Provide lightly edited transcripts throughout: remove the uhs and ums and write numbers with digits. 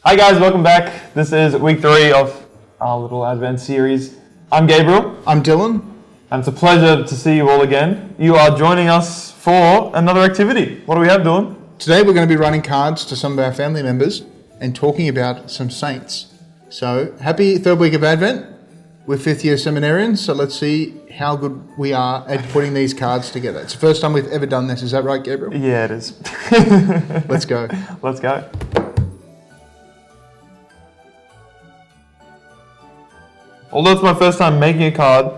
Hi guys, welcome back. This is week 3 of our little Advent series. I'm Gabriel. I'm Dylan. And it's a pleasure to see you all again. You are joining us for another activity. What do we have, Dylan? Today we're going to be writing cards to some of our family members and talking about some saints. So, happy third week of Advent. We're fifth year seminarians, so let's see how good we are at putting these cards together. It's the first time we've ever done this. Is that right, Gabriel? Yeah, it is. Let's go. Let's go. Although it's my first time making a card,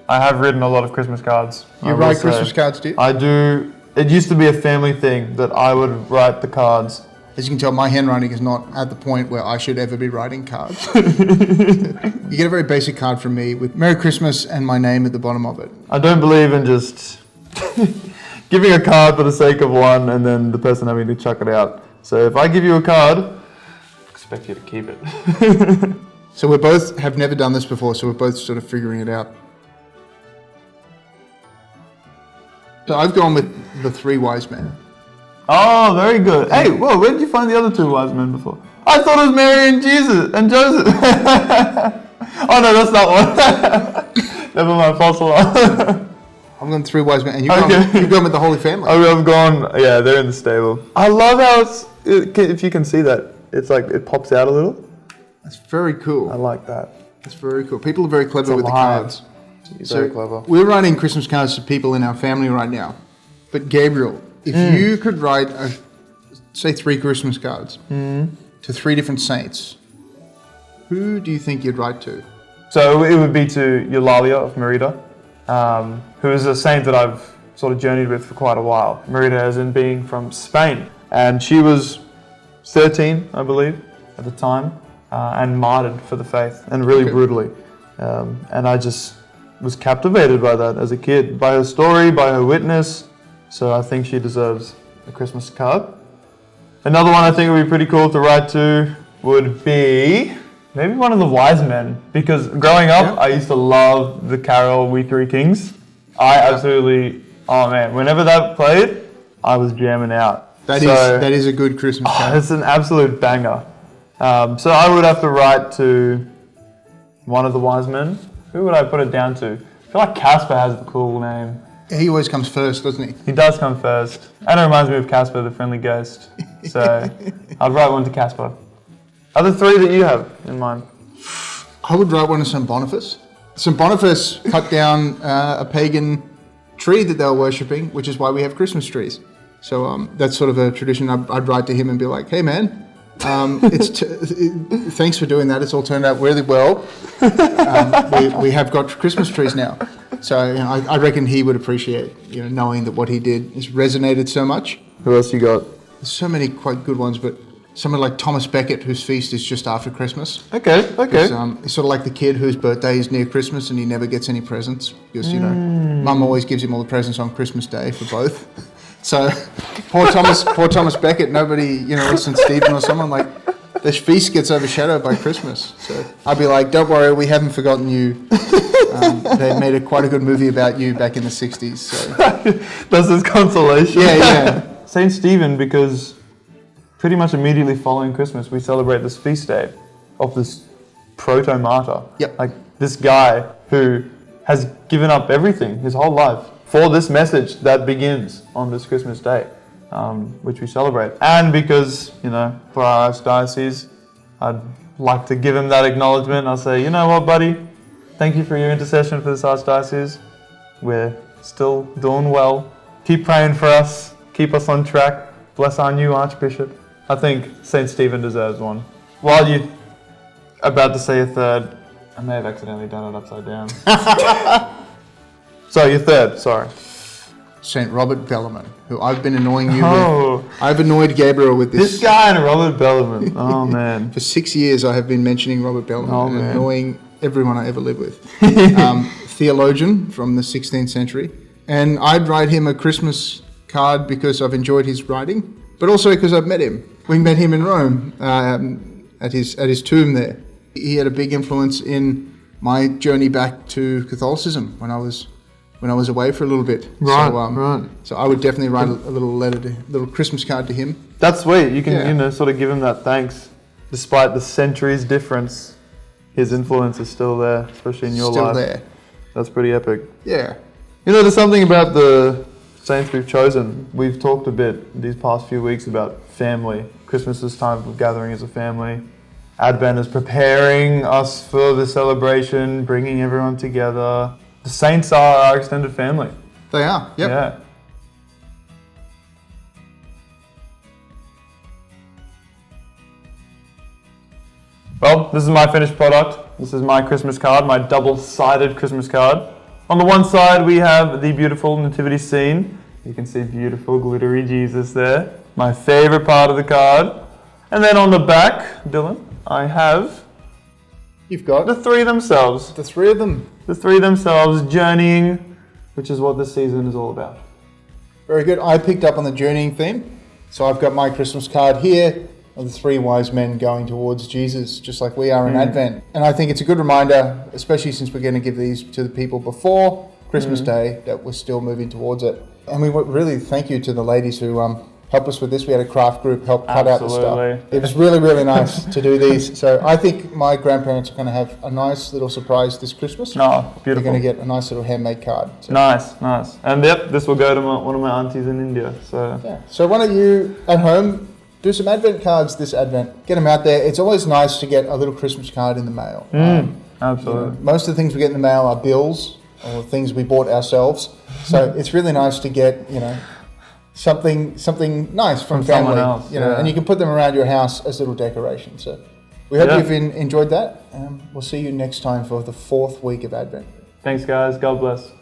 I have written a lot of Christmas cards. You write Christmas cards, do you? I do. It used to be a family thing that I would write the cards. As you can tell, my handwriting is not at the point where I should ever be writing cards. You get a very basic card from me with Merry Christmas and my name at the bottom of it. I don't believe in just giving a card for the sake of one and then the person having to chuck it out. So if I give you a card, I expect you to keep it. So we both have never done this before, so we're both sort of figuring it out. So I've gone with the 3 wise men. Oh, very good. Hey, whoa, where did you find the other 2 wise men before? I thought it was Mary and Jesus and Joseph. Oh no, that's not one. Never mind, false alarm. I've gone 3 wise men, and you've gone with the Holy Family. Oh, I've gone, yeah, they're in the stable. I love how if you can see that, it's like it pops out a little. That's very cool. I like that. That's very cool. People are very clever with the cards. Very clever. We're writing Christmas cards to people in our family right now. But Gabriel, if you could write, say 3 Christmas cards to 3 different saints, who do you think you'd write to? So it would be to Eulalia of Merida, who is a saint that I've sort of journeyed with for quite a while. Merida as in being from Spain. And she was 13, I believe, at the time, and martyred for the faith, and really brutally. And I just was captivated by that as a kid, by her story, by her witness. So I think she deserves a Christmas card. Another one I think would be pretty cool to write to would be maybe one of the wise men, because growing up, I used to love the carol We Three Kings. I absolutely, oh man, whenever that played, I was jamming out. That is a good Christmas card. It's an absolute banger. So I would have to write to one of the wise men. Who would I put it down to? I feel like Casper has the cool name. He always comes first, doesn't he? He does come first. And it reminds me of Casper, the friendly ghost. So I'd write one to Casper. Are there 3 that you have in mind? I would write one to St. Boniface. St. Boniface cut down a pagan tree that they were worshipping, which is why we have Christmas trees. So that's sort of a tradition. I'd write to him and be like, hey man, thanks for doing that. It's all turned out really well. We have got Christmas trees now. So I reckon he would appreciate, knowing that what he did has resonated so much. Who else you got? There's so many quite good ones, but someone like Thomas Becket, whose feast is just after Christmas. Okay. He's sort of like the kid whose birthday is near Christmas and he never gets any presents because, Mum always gives him all the presents on Christmas Day for both. So poor Thomas Becket, nobody, listen, Stephen or someone, like, the feast gets overshadowed by Christmas. So I'd be like, don't worry, we haven't forgotten you. They made quite a good movie about you back in the 60s. So. That's his consolation. Yeah. Saint Stephen, because pretty much immediately following Christmas, we celebrate this feast day of this proto-martyr. Yep. Like this guy who has given up everything, his whole life, for this message that begins on this Christmas day, which we celebrate. And because, for our archdiocese, I'd like to give him that acknowledgement. I'll say, you know what, buddy? Thank you for your intercession for this archdiocese. We're still doing well. Keep praying for us. Keep us on track. Bless our new archbishop. I think St. Stephen deserves one. While you're about to say a third, I may have accidentally done it upside down. So your third, sorry. St. Robert Bellarmine, who I've been annoying you with. I've annoyed Gabriel with this. This guy and Robert Bellarmine. Oh, man. For 6 years, I have been mentioning Robert Bellarmine and annoying everyone I ever live with. Theologian from the 16th century. And I'd write him a Christmas card because I've enjoyed his writing, but also because I've met him. We met him in Rome at his tomb there. He had a big influence in my journey back to Catholicism when I was away for a little bit. Right. So I would definitely write a little Christmas card to him. That's sweet. You can, sort of give him that thanks. despite the centuries difference, his influence is still there, especially in your life. Still there. That's pretty epic. Yeah. You know, there's something about the saints we've chosen. We've talked a bit these past few weeks about family. Christmas is time for gathering as a family. Advent is preparing us for the celebration, bringing everyone together. The saints are our extended family. They are, yep. Yeah. Well, this is my finished product. This is my Christmas card, my double-sided Christmas card. On the one side, we have the beautiful nativity scene. You can see beautiful glittery Jesus there. My favorite part of the card. And then on the back, Dylan, I have You've got the three themselves. the three of them. The three themselves journeying, which is what this season is all about. Very good. I picked up on the journeying theme. So I've got my Christmas card here of the three wise men going towards Jesus, just like we are in Advent. And I think it's a good reminder, especially since we're going to give these to the people before Christmas Day, that we're still moving towards it. And we really thank you to the ladies who helped us with this. We had a craft group help cut out the stuff. It was really, really nice to do these. So I think my grandparents are going to have a nice little surprise this Christmas. Oh, beautiful. They're going to get a nice little handmade card. So. Nice. And yep, this will go to one of my aunties in India. So yeah. So why don't you at home do some Advent cards this Advent. Get them out there. It's always nice to get a little Christmas card in the mail. Absolutely. You know, most of the things we get in the mail are bills or things we bought ourselves. So it's really nice to get, something nice from family. Someone else, and you can put them around your house as little decorations. So we hope you've enjoyed that. We'll see you next time for the 4th week of Advent. Thanks, guys. God bless.